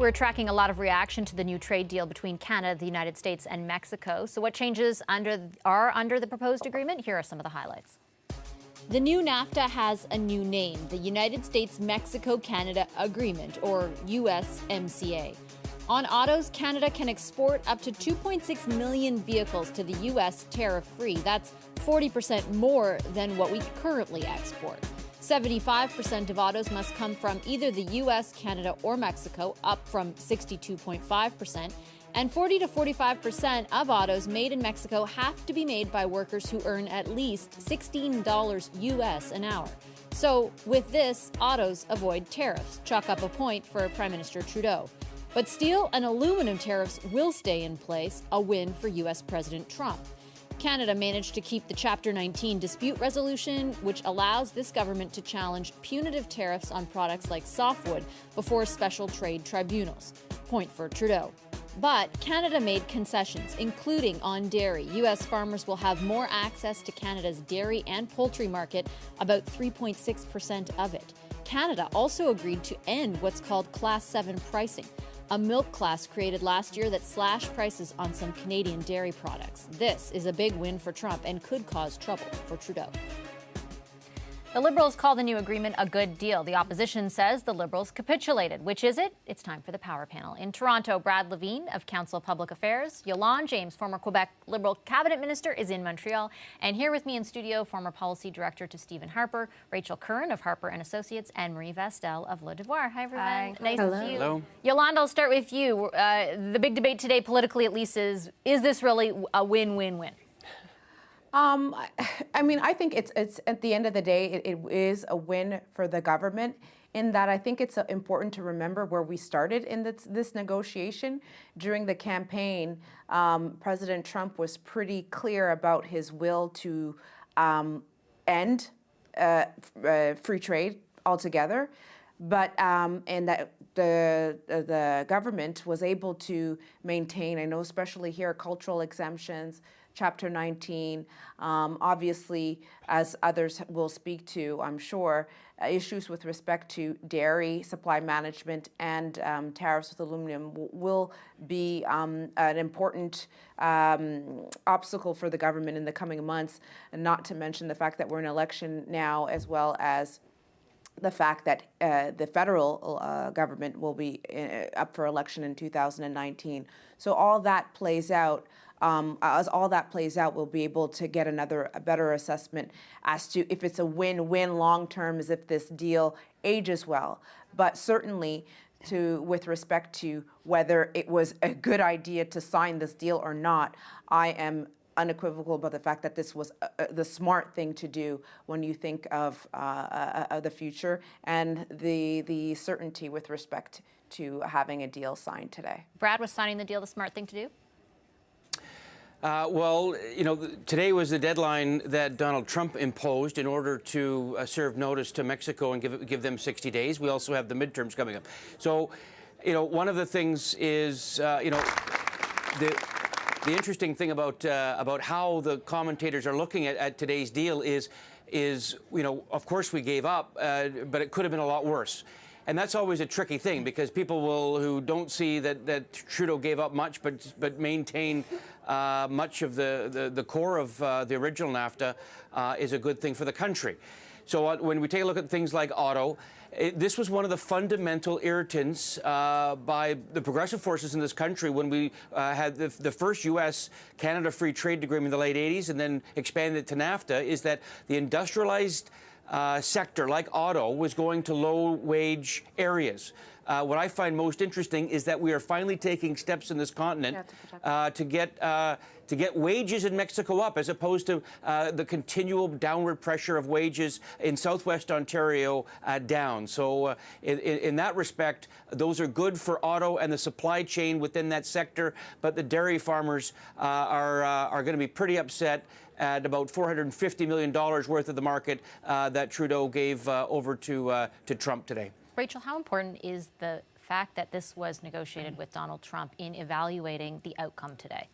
We're tracking a lot of reaction to the new trade deal between Canada, the United States, and Mexico. So what changes are under the proposed agreement? Here are some of the highlights. The new NAFTA has a new name, the United States-Mexico-Canada Agreement, or USMCA. On autos, Canada can export up to 2.6 million vehicles to the U.S. tariff-free. That's 40% more than what we currently export. 75% of autos must come from either the U.S., Canada, or Mexico, up from 62.5%. And 40 to 45% of autos made in Mexico have to be made by workers who earn at least $16 U.S. an hour. So with this, autos avoid tariffs. Chalk up a point for Prime Minister Trudeau. But steel and aluminum tariffs will stay in place, a win for U.S. President Trump. Canada managed to keep the Chapter 19 dispute resolution, which allows this government to challenge punitive tariffs on products like softwood before special trade tribunals. Point for Trudeau. But Canada made concessions, including on dairy. U.S. farmers will have more access to Canada's dairy and poultry market, about 3.6% of it. Canada also agreed to end what's called Class 7 pricing, a milk class created last year that slashed prices on some Canadian dairy products. This is a big win for Trump and could cause trouble for Trudeau. The Liberals call the new agreement a good deal. The opposition says the Liberals capitulated. Which is it? It's time for the Power Panel. In Toronto, Brad Levine of Council of Public Affairs, Yolande James, former Quebec Liberal cabinet minister, is in Montreal. And here with me in studio, former policy director to Stephen Harper, Rachel Curran of Harper and Associates, and Marie Vastel of Le Devoir. Hi, everyone. Hi. Nice Hello. to see you. Hello. Yolande, I'll start with you. The big debate today, politically at least, is this really a win-win-win? I mean, I think it's at the end of the day, it is a win for the government in that I think it's important to remember where we started in this negotiation. During the campaign, President Trump was pretty clear about his will to end free trade altogether, but and that the government was able to maintain, I know especially here, cultural exemptions, Chapter 19, obviously, as others will speak to, I'm sure, issues with respect to dairy supply management and tariffs with aluminum will be an important obstacle for the government in the coming months, and not to mention the fact that we're in election now, as well as the fact that the federal government will be up for election in 2019. So all that plays out. As all that plays out, we'll be able to get a better assessment as to if it's a win-win long-term, as if this deal ages well. But certainly, with respect to whether it was a good idea to sign this deal or not, I am unequivocal about the fact that this was the smart thing to do when you think of the future and the certainty with respect to having a deal signed today. Brad, was signing the deal the smart thing to do? Well, you know, today was the deadline that Donald Trump imposed in order to serve notice to Mexico and give them 60 days. We also have the midterms coming up. So, you know, one of the things is, you know, the interesting thing about how the commentators are looking at today's deal is, you know, of course we gave up, but it could have been a lot worse. And that's always a tricky thing because people who don't see that Trudeau gave up much, but maintained much of the core of the original NAFTA is a good thing for the country. So when we take a look at things like auto, this was one of the fundamental irritants by the progressive forces in this country when we had the first U.S.-Canada free trade agreement in the late 80s and then expanded it to NAFTA, is that the industrialized sector like auto was going to low-wage areas. What I find most interesting is that we are finally taking steps in this continent to get wages in Mexico up, as opposed to the continual downward pressure of wages in Southwest Ontario down. So in that respect, those are good for auto and the supply chain within that sector. But the dairy farmers are going to be pretty upset at about $450 million worth of the market that Trudeau gave over to Trump today. Rachel, how important is the fact that this was negotiated with Donald Trump in evaluating the outcome today?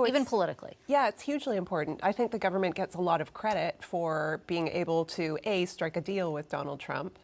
Even politically? Yeah, it's hugely important. I think the government gets a lot of credit for being able to, A, strike a deal with Donald Trump,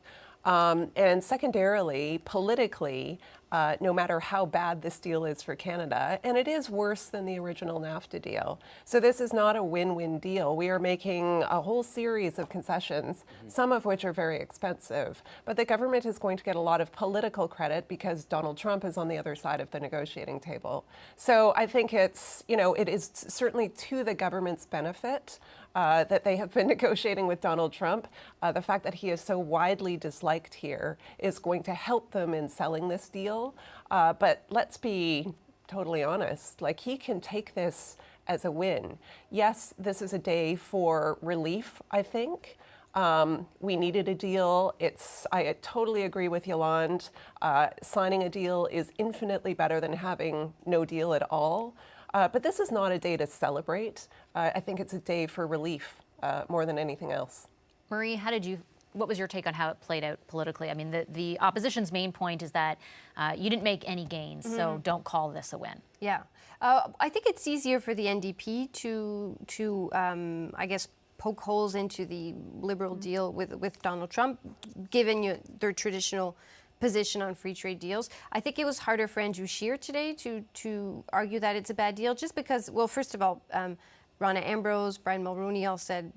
and secondarily, politically, no matter how bad this deal is for Canada. And it is worse than the original NAFTA deal. So this is not a win-win deal. We are making a whole series of concessions, some of which are very expensive. But the government is going to get a lot of political credit because Donald Trump is on the other side of the negotiating table. So I think it's, it is certainly to the government's benefit that they have been negotiating with Donald Trump. The fact that he is so widely disliked here is going to help them in selling this deal. But let's be totally honest, like, he can take this as a win. Yes, this is a day for relief, I think. We needed a deal. I totally agree with Yolande. Signing a deal is infinitely better than having no deal at all. But this is not a day to celebrate. I think it's a day for relief more than anything else. Marie, what was your take on how it played out politically? I mean, the opposition's main point is that you didn't make any gains, so don't call this a win. Yeah. I think it's easier for the NDP to I guess, poke holes into the Liberal deal with Donald Trump, given their traditional position on free trade deals. I think it was harder for Andrew Scheer today to argue that it's a bad deal, just because, well, first of all, Rona Ambrose, Brian Mulroney all said,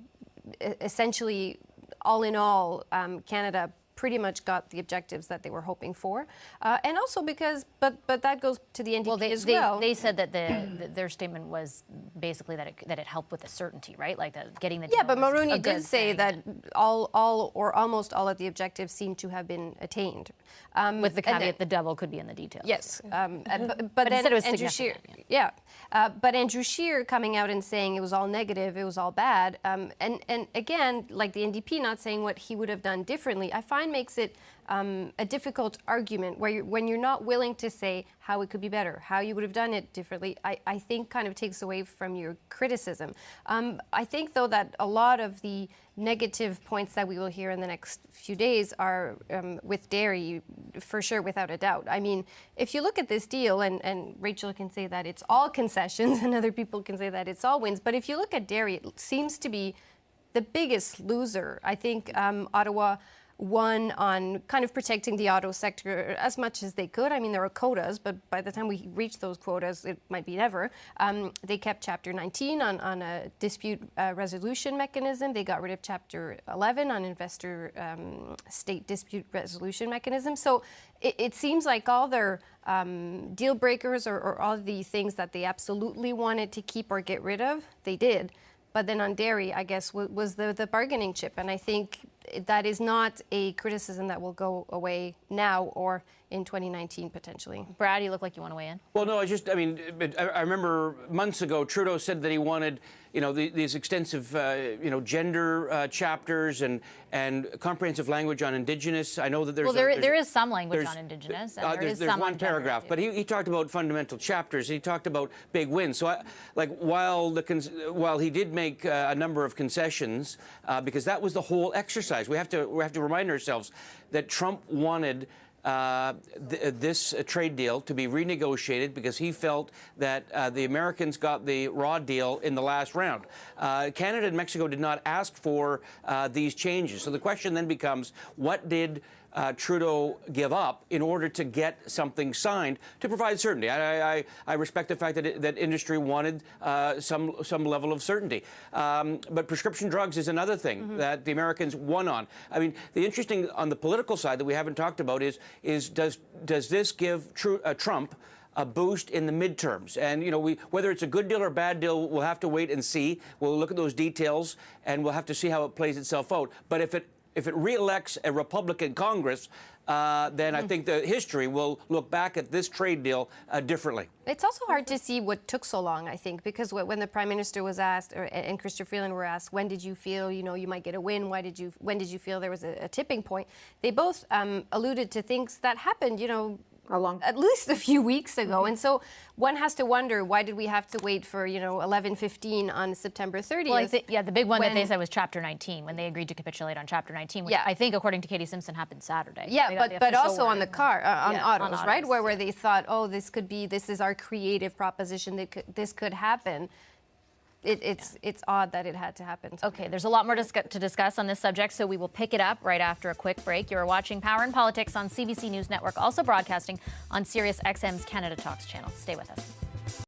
essentially, all in all, Canada pretty much got the objectives that they were hoping for, and also because, but that goes to the NDP as well. They said that their statement was basically that it helped with the certainty, right? Like getting the yeah, but deal was Mulroney a good did say thing. that all or almost all of the objectives seem to have been attained. With the caveat, the devil could be in the details. Yes, but But he then said it was Andrew Scheer, significant, but Andrew Scheer coming out and saying it was all negative, it was all bad, and again, like the NDP not saying what he would have done differently, I find makes it a difficult argument when you're not willing to say how it could be better, how you would have done it differently. I think kind of takes away from your criticism. I think, though, that a lot of the negative points that we will hear in the next few days are with dairy, for sure, without a doubt. I mean, if you look at this deal, and Rachel can say that it's all concessions and other people can say that it's all wins, but if you look at dairy, it seems to be the biggest loser. I think Ottawa won on kind of protecting the auto sector as much as they could. I mean, there are quotas, but by the time we reach those quotas, it might be never. They kept Chapter 19 on a dispute resolution mechanism. They got rid of Chapter 11 on investor state dispute resolution mechanism. So it seems like all their deal breakers or all the things that they absolutely wanted to keep or get rid of, they did. But then on dairy, I guess, was the bargaining chip. And I think that is not a criticism that will go away now or in 2019, potentially. Brad, you look like you want to weigh in. Well, no, I remember months ago, Trudeau said that he wanted, these extensive, gender chapters and comprehensive language on Indigenous. I know that there's... Well, there is some language on Indigenous, and there's some one on paragraph, gender, but he talked about fundamental chapters. He talked about big wins. So, while he did make a number of concessions, because that was the whole exercise. We have to remind ourselves that Trump wanted this trade deal to be renegotiated because he felt that the Americans got the raw deal in the last round. Canada and Mexico did not ask for these changes. So the question then becomes, what did Trudeau give up in order to get something signed to provide certainty? I respect the fact that industry wanted some level of certainty. But prescription drugs is another thing that the Americans won on. I mean, the interesting on the political side that we haven't talked about is does this give Trump a boost in the midterms? And, whether it's a good deal or a bad deal, we'll have to wait and see. We'll look at those details, and we'll have to see how it plays itself out. But if it re-elects a Republican Congress, then I think the history will look back at this trade deal differently. It's also hard to see what took so long, I think, because when the Prime Minister was asked, and Chrystia Freeland were asked, when did you feel, you might get a win? When did you feel there was a tipping point? They both alluded to things that happened, at least a few weeks ago. And so one has to wonder, why did we have to wait for, 11:15 on September 30th? Well, the big one that they said was Chapter 19, when they agreed to capitulate on Chapter 19, which I think, according to Katie Simpson, happened Saturday. Yeah, but also on the car, on autos, on right? autos, Where they thought, this is our creative proposition, this could happen. it's odd that it had to happen. Okay, there's a lot more to discuss on this subject, so we will pick it up right after a quick break. You're watching Power and Politics on CBC News Network, also broadcasting on Sirius XM's Canada Talks channel. Stay with us.